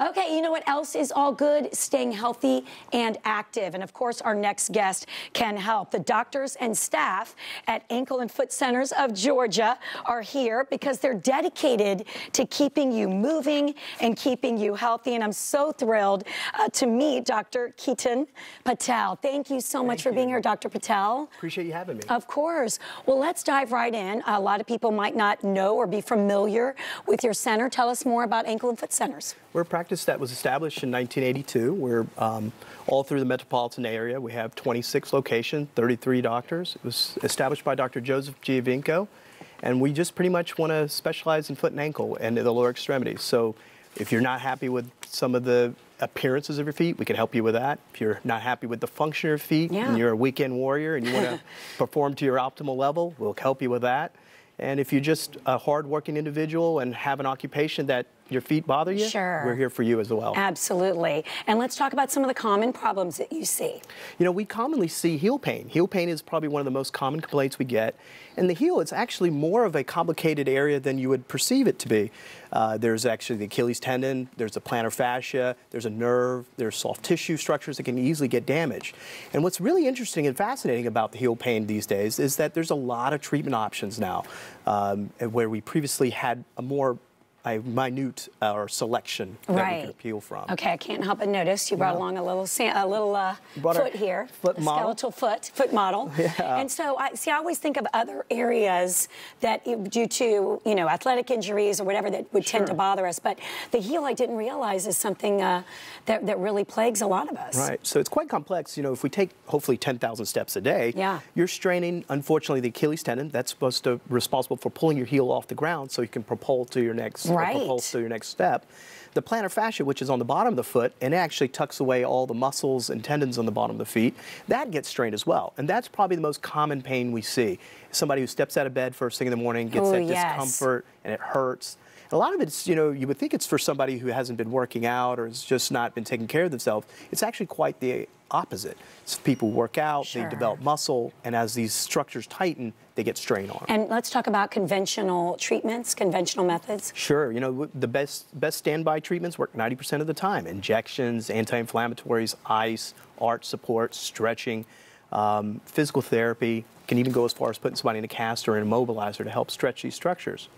Okay, you know what else is all good? Staying healthy and active. And of course, our next guest can help. The doctors and staff at Ankle and Foot Centers of Georgia are here because they're dedicated to keeping you moving and keeping you healthy. And I'm so thrilled to meet Dr. Ketan Patel. Thank you so much for being here, Dr. Patel. Appreciate you having me. Of course. Well, let's dive right in. A lot of people might not know or be familiar with your center. Tell us more about Ankle and Foot Centers. We're a practice that was established in 1982. We're all through the metropolitan area. We have 26 locations, 33 doctors. It was established by Dr. Joseph Giovinco, and we just pretty much want to specialize in foot and ankle and the lower extremities. So if you're not happy with some of the appearances of your feet, we can help you with that. If you're not happy with the function of your feet and you're a weekend warrior and you want to perform to your optimal level, we'll help you with that. And if you're just a hard-working individual and have an occupation that your feet bother you, we're here for you as well. Absolutely. And let's talk about some of the common problems that you see. You know, we commonly see heel pain. Heel pain is probably one of the most common complaints we get. And the heel, it's actually more of a complicated area than you would perceive it to be. There's actually the Achilles tendon, there's the plantar fascia, there's a nerve, there's soft tissue structures that can easily get damaged. And what's really interesting and fascinating about the heel pain these days is that there's a lot of treatment options now, where we previously had a more minute or selection that we could appeal from. Okay, I can't help but notice you brought along a little foot here, skeletal foot model. And so I always think of other areas that due to, you know, athletic injuries or whatever that would tend to bother us, but the heel I didn't realize is something that really plagues a lot of us. Right, so it's quite complex. You know, if we take hopefully 10,000 steps a day, you're straining, unfortunately, the Achilles tendon. That's responsible for pulling your heel off the ground so you can propel to your next propulse to your next step. The plantar fascia, which is on the bottom of the foot, and it actually tucks away all the muscles and tendons on the bottom of the feet, that gets strained as well. And that's probably the most common pain we see. Somebody who steps out of bed first thing in the morning gets that discomfort and it hurts. And a lot of it's, you know, you would think it's for somebody who hasn't been working out or has just not been taking care of themselves. It's actually quite the opposite. So people work out, they develop muscle, and as these structures tighten, they get strain on them. And let's talk about conventional treatments, conventional methods. Sure. You know, the best standby treatments work 90% of the time. Injections, anti-inflammatories, ice, arch support, stretching, physical therapy. Can even go as far as putting somebody in a cast or an immobilizer to help stretch these structures.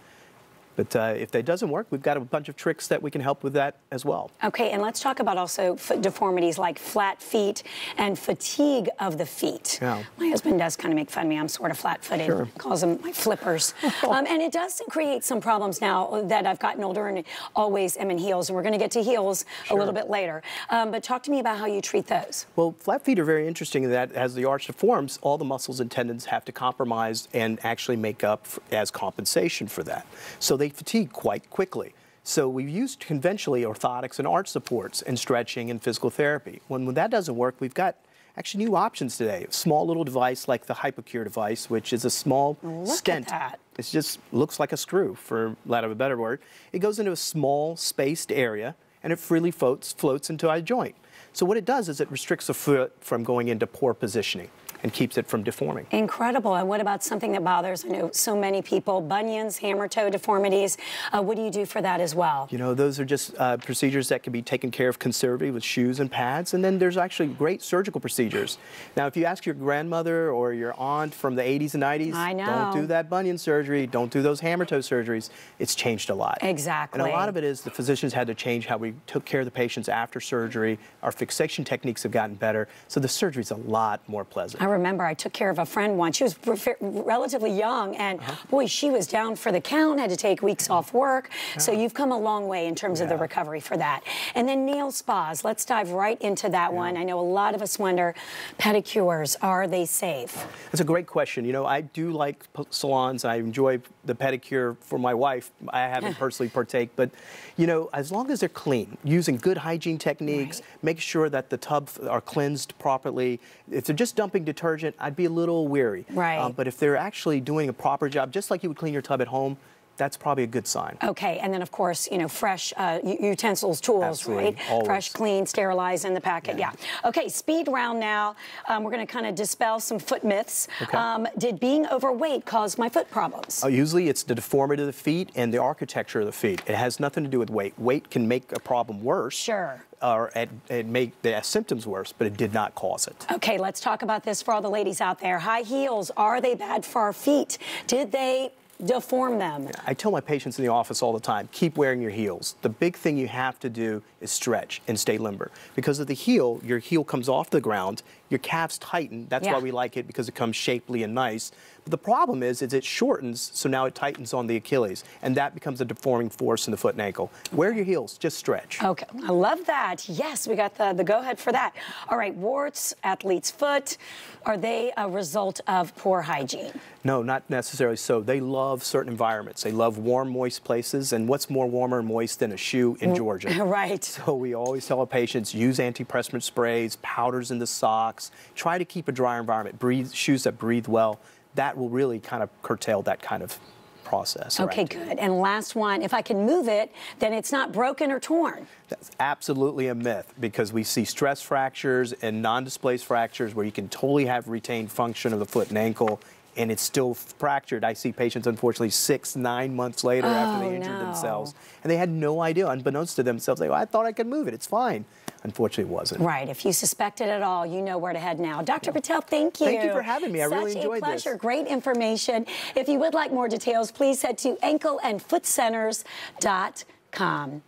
But if that doesn't work, we've got a bunch of tricks that we can help with that as well. Okay, and let's talk about also foot deformities like flat feet and fatigue of the feet. My husband does kind of make fun of me. I'm sort of flat-footed, calls them my flippers. And it does create some problems now that I've gotten older and always am in heels. And we're going to get to heels a little bit later. But talk to me about how you treat those. Well, flat feet are very interesting in that as the arch deforms, all the muscles and tendons have to compromise and actually make up as compensation for that. So they fatigue quite quickly. So we've used conventionally orthotics and arch supports and stretching and physical therapy. When that doesn't work, we've got actually new options today. A small little device like the Hypocure device, which is a small stent. It just looks like a screw, for lack of a better word. It goes into a small spaced area and it freely floats into a joint. So what it does is it restricts the foot from going into poor positioning and keeps it from deforming. Incredible. And what about something that bothers, I know, so many people, bunions, hammer toe deformities? What do you do for that as well? You know, those are just procedures that can be taken care of conservatively with shoes and pads. And then there's actually great surgical procedures. Now, if you ask your grandmother or your aunt from the 80s and 90s, don't do that bunion surgery, don't do those hammer toe surgeries. It's changed a lot. Exactly. And a lot of it is the physicians had to change how we took care of the patients after surgery. Our fixation techniques have gotten better. So the surgery's a lot more pleasant. I remember I took care of a friend once. She was relatively young, and boy, she was down for the count, had to take weeks off work. So you've come a long way in terms of the recovery for that. And then nail spas. Let's dive right into that one. I know a lot of us wonder, pedicures, are they safe? That's a great question. You know, I do like salons. I enjoy the pedicure for my wife. I haven't personally partake, but, you know, as long as they're clean, using good hygiene techniques, making sure that the tubs are cleansed properly. If they're just dumping detergent, I'd be a little weary. But if they're actually doing a proper job, just like you would clean your tub at home, that's probably a good sign. Okay, and then of course, you know, fresh utensils, tools, Absolutely. right? Always. Fresh, clean, sterilized in the packet, yeah. Okay, speed round now. We're going to kind of dispel some foot myths. Okay. Did being overweight cause my foot problems? Usually it's the deformity of the feet and the architecture of the feet. It has nothing to do with weight. Weight can make a problem worse. Sure. Or it make the symptoms worse, but it did not cause it. Okay, let's talk about this for all the ladies out there. High heels, are they bad for our feet? Did they deform them? I tell my patients in the office all the time, keep wearing your heels. The big thing you have to do is stretch and stay limber. Because of the heel, your heel comes off the ground, your calves tighten. That's why we like it, because it comes shapely and nice. But the problem is it shortens, so now it tightens on the Achilles, and that becomes a deforming force in the foot and ankle. Wear your heels, just stretch. Okay, I love that. Yes, we got the go-ahead for that. All right, warts, athlete's foot, are they a result of poor hygiene? No, not necessarily so. They love certain environments. They love warm, moist places, and what's more warmer and moist than a shoe in Georgia? Right. So we always tell our patients, use antiperspirant sprays, powders in the socks, try to keep a dry environment, shoes that breathe well. That will really kind of curtail that kind of process. Okay, good. And last one, if I can move it, then it's not broken or torn. That's absolutely a myth, because we see stress fractures and non-displaced fractures where you can totally have retained function of the foot and ankle, and it's still fractured. I see patients, unfortunately, 6-9 months later after they injured themselves, and they had no idea, unbeknownst to themselves. They go, I thought I could move it. It's fine. Unfortunately, it wasn't. Right. If you suspect it at all, you know where to head now. Dr. Patel, thank you. Thank you for having me. I really enjoyed this. Such a pleasure. Great information. If you would like more details, please head to ankleandfootcenters.com.